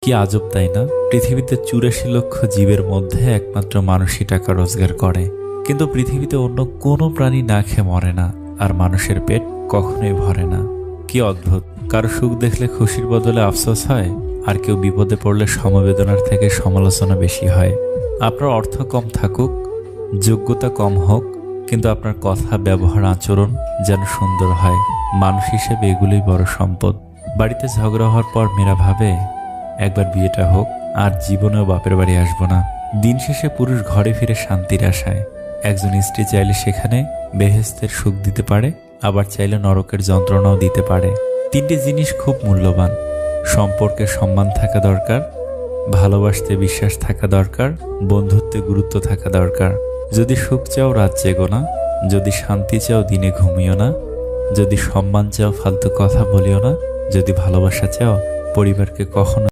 কি আজব তাই না? পৃথিবীতে ৮৪ লক্ষ জীবের মধ্যে একমাত্র মানুষই টাকা রোজগার করে, কিন্তু পৃথিবীতে অন্য কোনো প্রাণী না খেয়ে মরে না, আর মানুষের পেট কখনোই ভরে না। কি অদ্ভুত! কারো সুখ দেখলে খুশির বদলে আফসোস হয়, আর কেউ বিপদে পড়লে সমবেদনার থেকে সমালোচনা বেশি হয়। আপনার অর্থ কম থাকুক, যোগ্যতা কম হোক, কিন্তু আপনার কথা, ব্যবহার, আচরণ যেন সুন্দর হয়। মানুষ হিসেবে এগুলোই বড় সম্পদ। বাড়িতে ঝগড়া হওয়ার পর মেয়েরা ভাবে, একবার বিয়েটা হোক, আর জীবনেও বাপের বাড়ি আসবো না। দিন শেষে পুরুষ ঘরে ফিরে শান্তির আশায়। একজন স্ত্রী চাইলে সেখানে বেহেশতের সুখ দিতে পারে, আবার চাইলে নরকের যন্ত্রণাও দিতে পারে। তিনটি জিনিস খুব মূল্যবান: সম্পর্কে সম্মান থাকা দরকার, ভালোবাসতে বিশ্বাস থাকা দরকার, বন্ধুত্বে গুরুত্ব থাকা দরকার। যদি সুখ চাও রাত জেগো না, যদি শান্তি চাও দিনে ঘুমিও না, যদি সম্মান চাও ফালতু কথা বলিও না, যদি ভালোবাসা চাও পরিবারকে কখনো